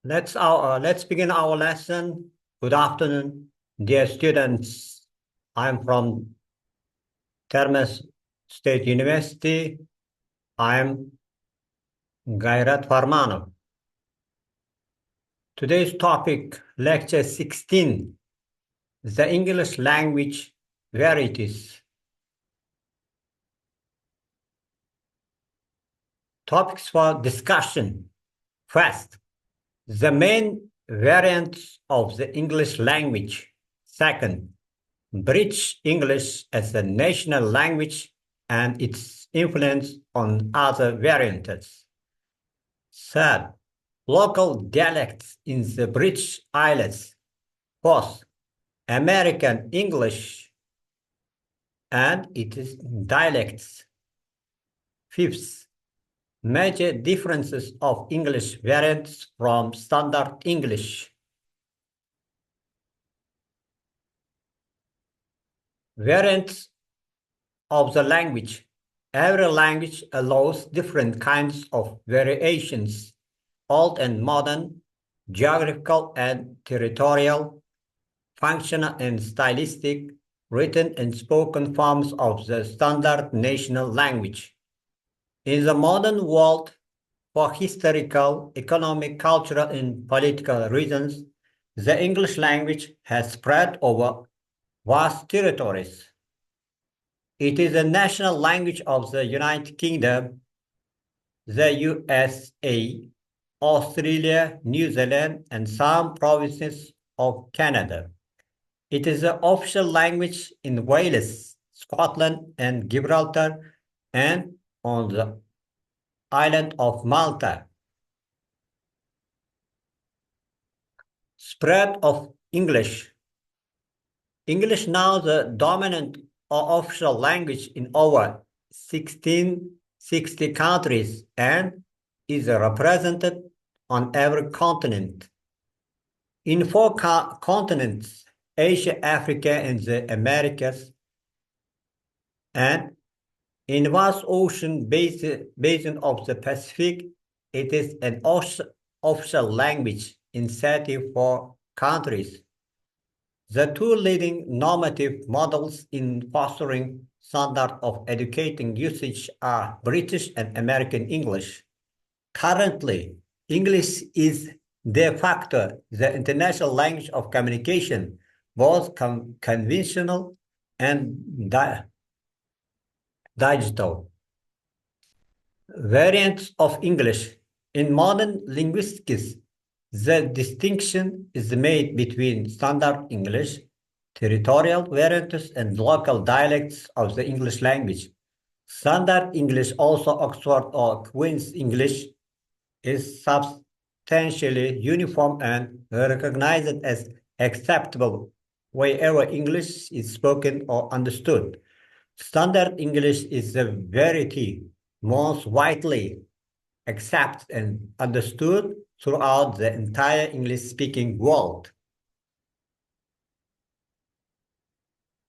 Let's begin our lesson. Good afternoon, dear students. I'm from Termes State University. I'm Gairat Farmanov. Today's topic, lecture 16, the English language varieties. Topics for discussion. First, the main variants of the English language. Second, British English as a national language and its influence on other variants. Third, local dialects in the British Isles. Fourth, American English and its dialects. Fifth, major differences of English variants from Standard English. Variants of the language. Every language allows different kinds of variations, old and modern, geographical and territorial, functional and stylistic, written and spoken forms of the standard national language. In the modern world, for historical, economic, cultural, and political reasons, the English language has spread over vast territories. It is the national language of the United Kingdom, the USA, Australia, New Zealand, and some provinces of Canada. It is the official language in Wales, Scotland, and Gibraltar, and on the island of Malta. Spread of English. English now the dominant or official language in over 1660 countries and is represented on every continent. In four continents, Asia, Africa, and the Americas, and in vast ocean basin of the Pacific, it is an official language in 34 countries. The two leading normative models in fostering standard of educating usage are British and American English. Currently, English is de facto the international language of communication, both conventional and digital. Variants of English. In modern linguistics, the distinction is made between standard English, territorial variants, and local dialects of the English language. Standard English, also Oxford or Queen's English, is substantially uniform and recognized as acceptable wherever English is spoken or understood. Standard English is the variety most widely accepted and understood throughout the entire English-speaking world.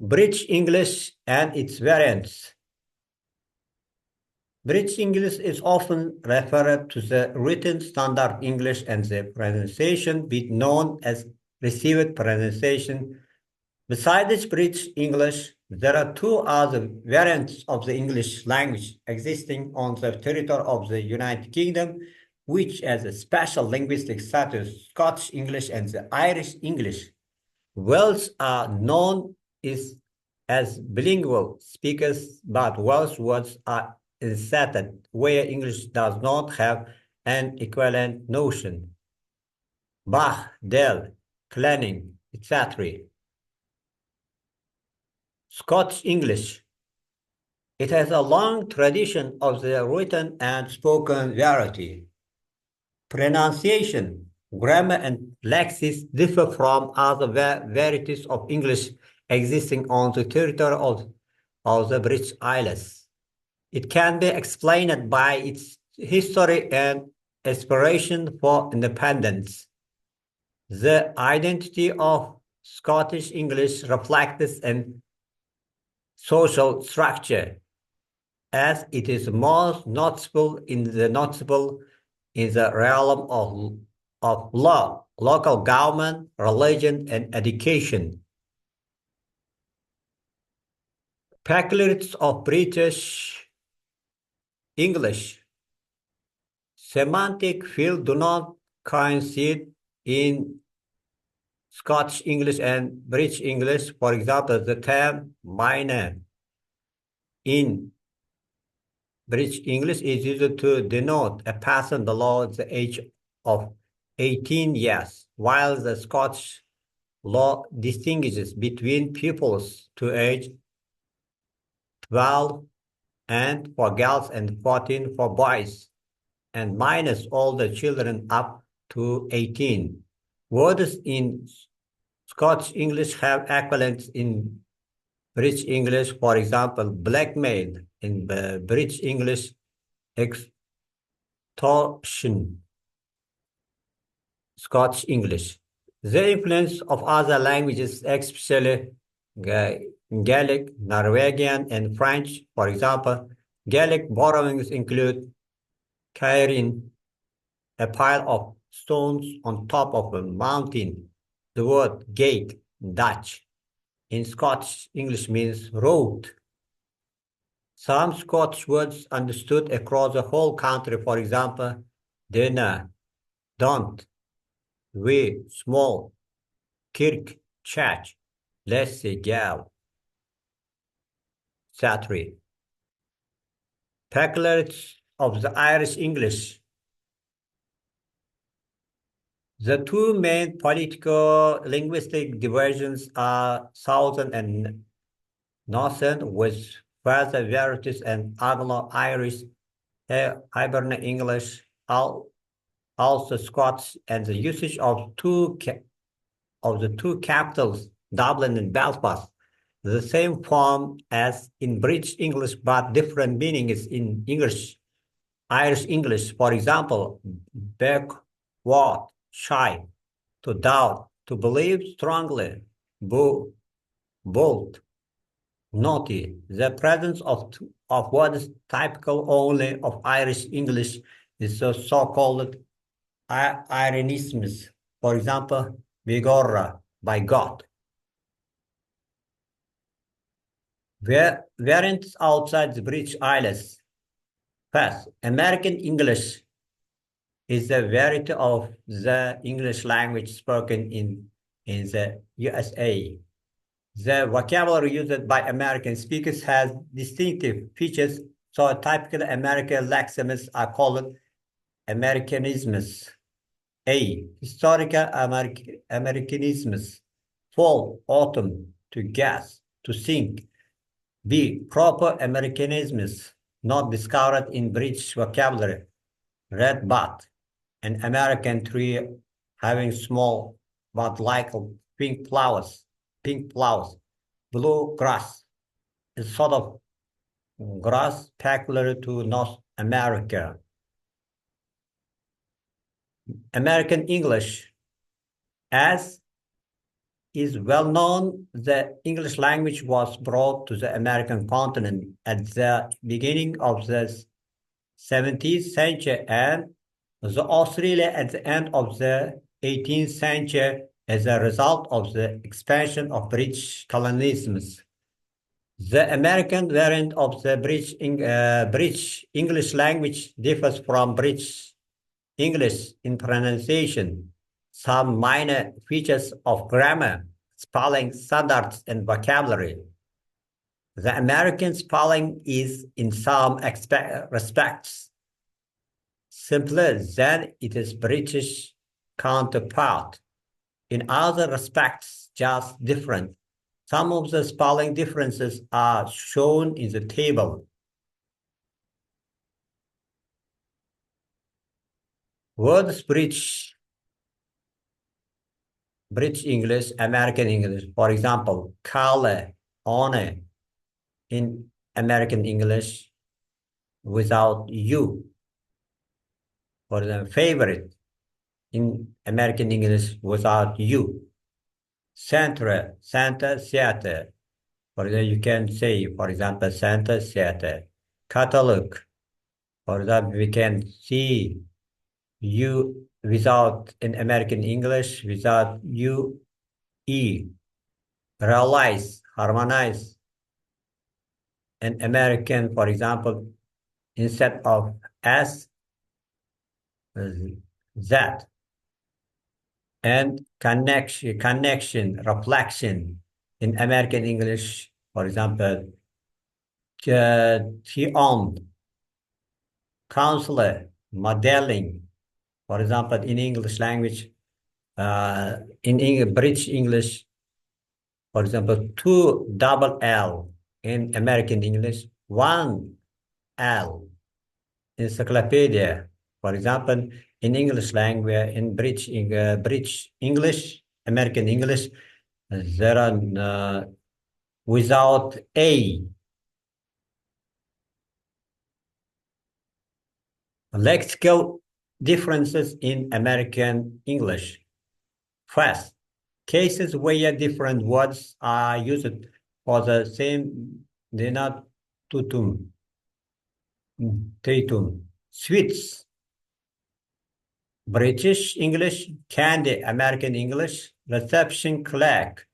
British English and its variants. British English is often referred to the written standard English and the pronunciation be known as received pronunciation. Besides British English, there are two other variants of the English language existing on the territory of the United Kingdom, which has a special linguistic status, Scottish English and the Irish English. Welsh are known as bilingual speakers, but Welsh words are inserted where English does not have an equivalent notion. Bach, Dell, Clanning, etc. Scottish English. It has a long tradition of the written and spoken variety. Pronunciation, grammar, and lexis differ from other varieties of English existing on the territory of the British Isles. It can be explained by its history and aspiration for independence. The identity of Scottish English reflects an social structure, as it is most noticeable in the realm of of law, local government, religion, and education. Peculiarities of British English. Semantic fields do not coincide in Scottish English and British English. For example, the term minor in British English is used to denote a person below the age of 18 years, while the Scottish law distinguishes between pupils to age 12 and for girls and 14 for boys, and minus all the children up to 18. Words in Scottish English have equivalents in British English. For example, blackmail in British English, extortion, Scottish English. The influence of other languages, especially Gaelic, Norwegian, and French. For example, Gaelic borrowings include Kairin, a pile of stones on top of a mountain. The word gate, Dutch, in Scottish English means road. Some Scots words understood across the whole country, for example, dinner, don't, we, small, kirk, church, let's say gal, Saturday. Peculiarities of the Irish English. The two main political linguistic diversions are Southern and Northern, with further varieties and Anglo-Irish, Hibernian English, also Scots, and the usage of the two capitals, Dublin and Belfast, the same form as in British English, but different meanings in Irish English. For example, backward, shy, to doubt, to believe strongly, bold, naughty. The presence of what is typical only of Irish English is the so-called ironisms. For example, Bigorra, by God. Variants outside the British Isles. First, American English is a variety of the English language spoken in the USA. The vocabulary used by American speakers has distinctive features, so typical American lexemes are called Americanisms. A. Historical Americanisms. Fall, autumn, to gas, to sink. B. Proper Americanisms, not discovered in British vocabulary. Red bud, an American tree having small but like pink flowers. Blue grass, a sort of grass peculiar to North America. American English, as is well known, the English language was brought to the American continent at the beginning of the 17th century and the Australia at the end of the 18th century as a result of the expansion of British colonialism. The American variant of the British English language differs from British English in pronunciation, some minor features of grammar, spelling standards, and vocabulary. The American spelling is, in some respects, simpler than its British counterpart. In other respects, just different. Some of the spelling differences are shown in the table. Words British English, American English. For example, color, honor in American English without you. For example, favorite in American English without you. Center, theater. For example, you can say, for example, center, theater. Catalog. For example, we can see you without in American English, without U, E, realize, harmonize. In American, for example, instead of S, Z. And reflection. In American English, for example, he owned, counselor, modeling. For example, in English language, British English, for example, two double L in American English, one L. Encyclopedia, for example, in English language, in British English, American English, there are without A. Lexical differences in American English. First, cases where different words are used for the same denotatum, datum. Sweets, British English, candy, American English, reception clerk,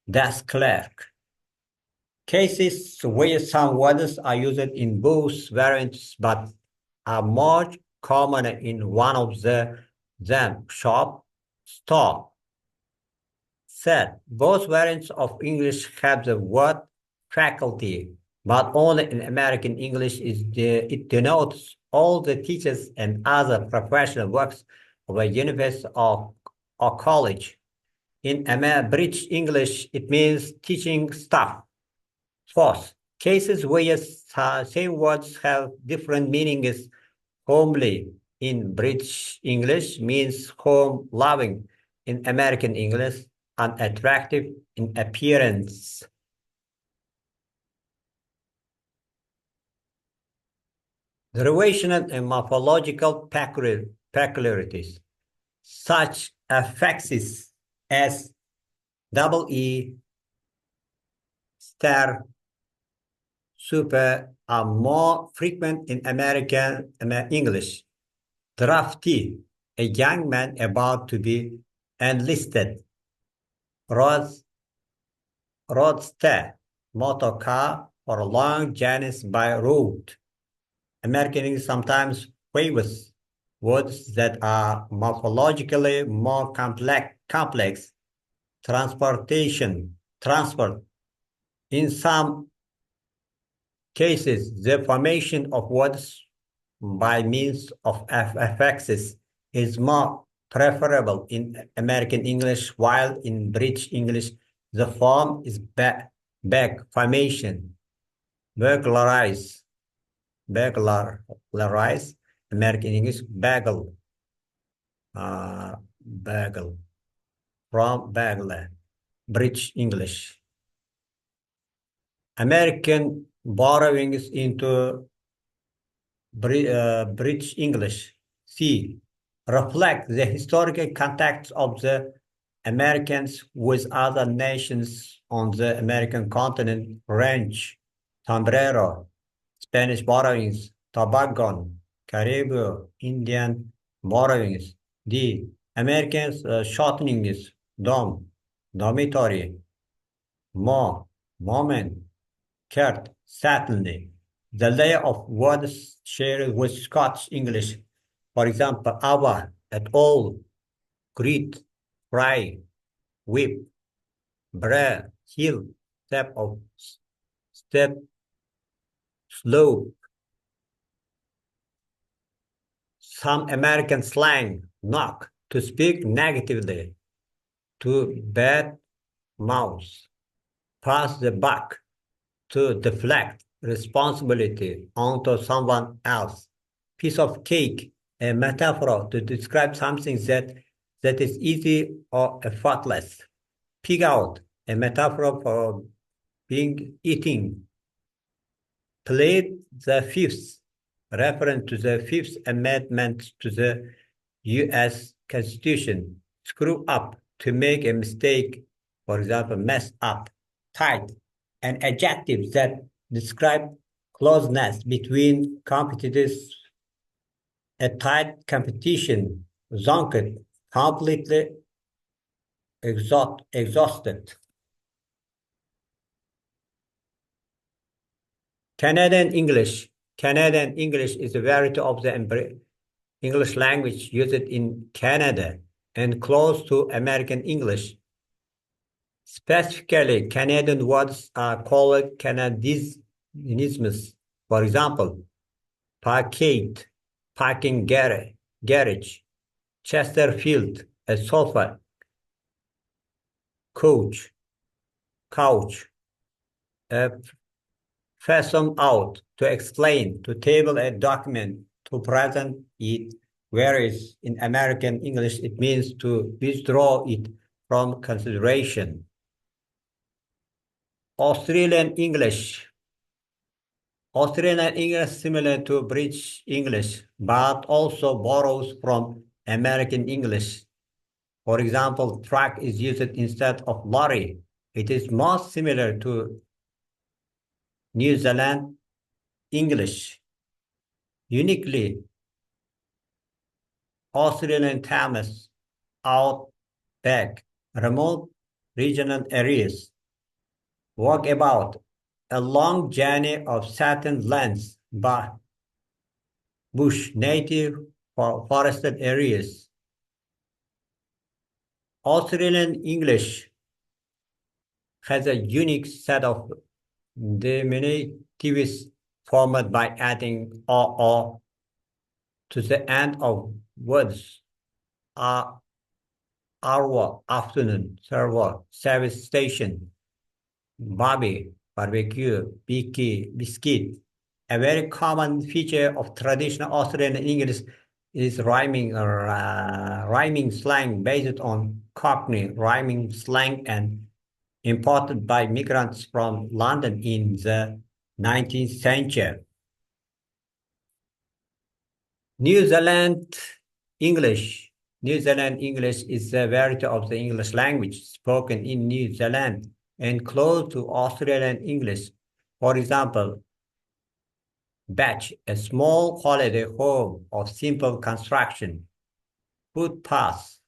desk clerk. Cases where some words are used in both variants but are more common in one of them, shop, store. Said, both variants of English have the word faculty, but only in American English it denotes all the teachers and other professional works of a university or college. In British English, it means teaching staff. Fourth, cases where same words have different meanings. Homely in British English means home loving. In American English, unattractive in appearance. The relational and morphological peculiarities, such affixes as double E, star, super are more frequent in American English. Drafty, a young man about to be enlisted. Roadster, motor car for long journeys by road. American English sometimes favors words that are morphologically more complex. Transportation, transport. In some cases, the formation of words by means of affixes is more preferable in American English, while in British English, the form is back formation, burglarize, burglarize, American English, bagel, from bagler, British English. American borrowings into British English. C. Reflect the historical context of the Americans with other nations on the American continent. Ranch, sombrero, Spanish borrowings, Tobago, Caribbean, Indian borrowings. D. Americans shortenings, dormitory, more, moment, Kurt, certainly. The layer of words shared with Scots English, for example, hour, at all, greet, cry, whip, brer, hill, step, slow. Some American slang, knock, to speak negatively, to bad mouth, pass the buck, to deflect responsibility onto someone else. Piece of cake, a metaphor to describe something that is easy or effortless. Pig out, a metaphor for being eating. Plead the fifth, reference to the Fifth Amendment to the U.S. Constitution. Screw up, to make a mistake, for example, mess up. Tight, an adjective that describe closeness between competitors A tight competition, zonked, completely exhausted. Canadian English. Canadian English is a variety of the English language used in Canada and close to American English. Specifically, Canadian words are called Canadisms. For example, parkade, parking garage, Chesterfield, a sofa, couch, couch, a fathom out, to explain, to table a document, to present it, whereas in American English it means to withdraw it from consideration. Australian English. Australian English similar to British English, but also borrows from American English. For example, truck is used instead of lorry. It is most similar to New Zealand English. Uniquely, Australian terms, outback, remote regional areas, walkabout, a long journey of certain lands, but bush, native for forested areas. Australian English has a unique set of diminutives formed by adding or to the end of words. Hour, afternoon, server, service station, barbie, barbecue, biki, biscuit. A very common feature of traditional Australian English is rhyming slang based on Cockney rhyming slang and imported by migrants from London in the 19th century. New Zealand English. New Zealand English is a variety of the English language spoken in New Zealand and close to Australian English. For example, batch, a small holiday home of simple construction, footpaths,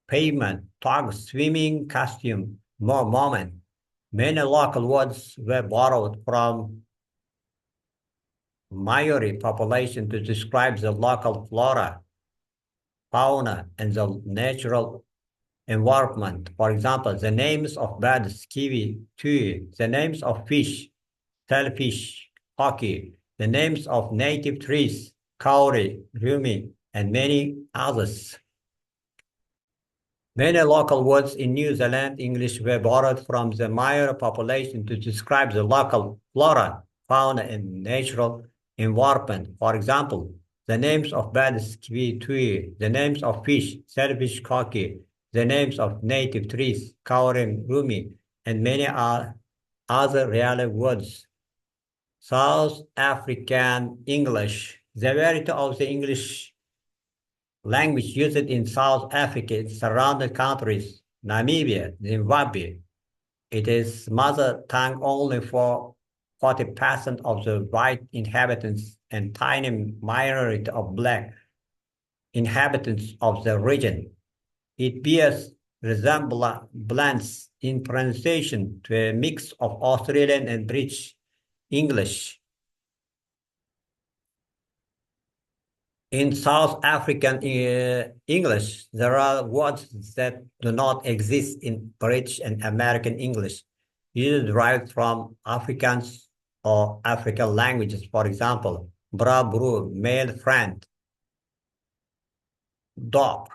pavement, dog swimming costume, more moment. Many local words were borrowed from Maori population to describe the local flora, fauna, and the natural environment. For example, the names of birds, kiwi, tui, the names of fish, shellfish, hockey, the names of native trees, kauri, rumi, and many others. Many local words in New Zealand English were borrowed from the Maori population to describe the local flora, fauna, and natural environment. For example, the names of birds, kiwi, tui, the names of fish, shellfish, koki, the names of native trees, kauri, rumi, and many other rare words. South African English. The variety of the English language used in South Africa and surrounding countries, Namibia, Zimbabwe. It is mother tongue only for 40% of the white inhabitants and tiny minority of black inhabitants of the region. It bears resemblance in pronunciation to a mix of Australian and British English. In South African English, there are words that do not exist in British and American English, either derived from Afrikaans or African languages. For example, bra, bro, male friend, dog,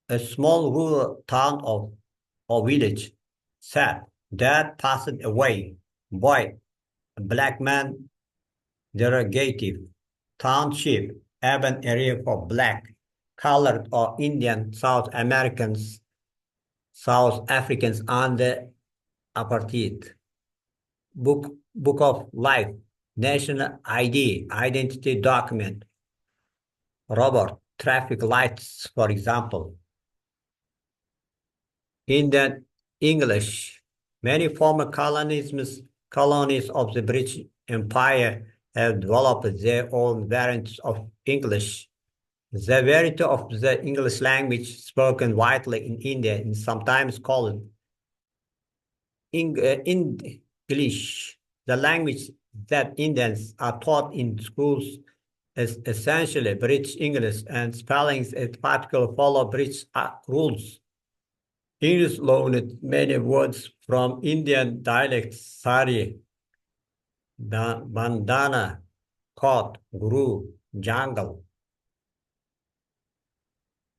a small rural town or village, sad, dad passed away, boy, a black man, derogative, township, urban area for black, colored or Indian South Americans, South Africans under apartheid. Book of Life, National ID, identity document, Robert, traffic lights, for example. Indian English, many former colonies of the British Empire have developed their own variants of English. The variety of the English language spoken widely in India is sometimes called English. The language that Indians are taught in schools is essentially British English, and spellings in particular follow British rules. English loaned many words from Indian dialects: sari, bandana, court, guru, jungle,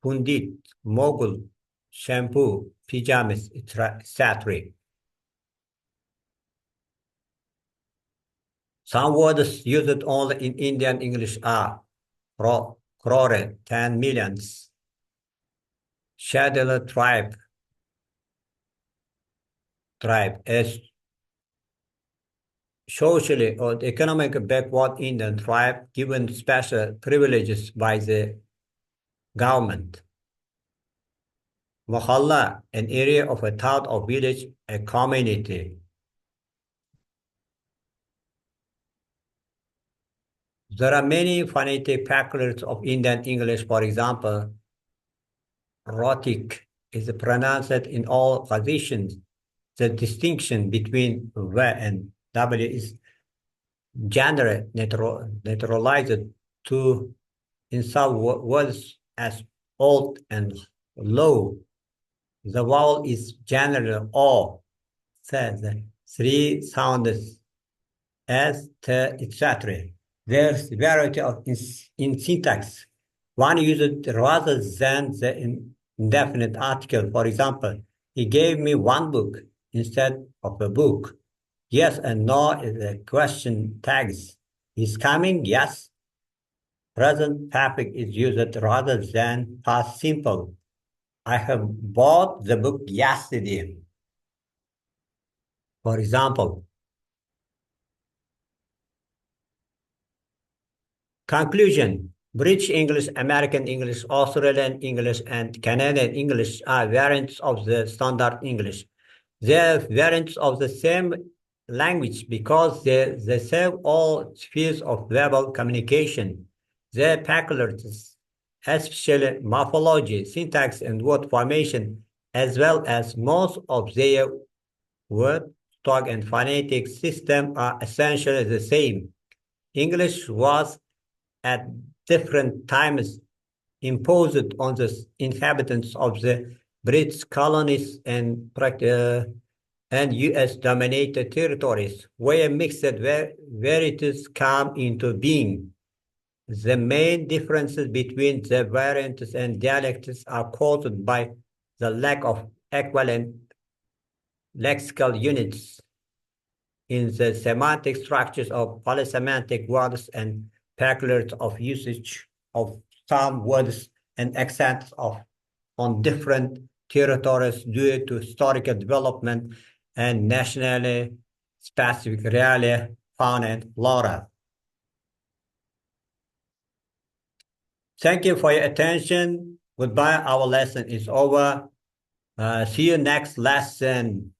pundit, mogul, shampoo, pajamas, etc. Some words used only in Indian English are crore, 10 millions, Shadala tribe, as socially or economic backward Indian tribe given special privileges by the government. Mohalla, an area of a town or village, a community. There are many phonetic peculiarities of Indian English. For example, rhotic is pronounced in all positions. The distinction between V and W is generally naturalized to in some words as old and low. The vowel is generally O, says the three sounds as, t, etc. There's variety of in syntax. One uses rather than the indefinite article. For example, he gave me one book instead of a book. Yes and no is the question tags. He's coming, yes. Present perfect is used rather than past simple. I have bought the book yesterday. For example, conclusion. British English, American English, Australian English, and Canadian English are variants of the Standard English. They are variants of the same language because they serve all spheres of verbal communication. Their peculiarities, especially morphology, syntax, and word formation, as well as most of their word stock and phonetic system are essentially the same. English was at different times imposed on the inhabitants of the British colonies and U.S. dominated territories, where mixed varieties come into being. The main differences between the variants and dialects are caused by the lack of equivalent lexical units in the semantic structures of polysemantic words and peculiarities of usage of some words and accents on different territories due to historical development and nationally specific realia, fauna, and flora. Thank you for your attention. Goodbye. Our lesson is over. See you next lesson.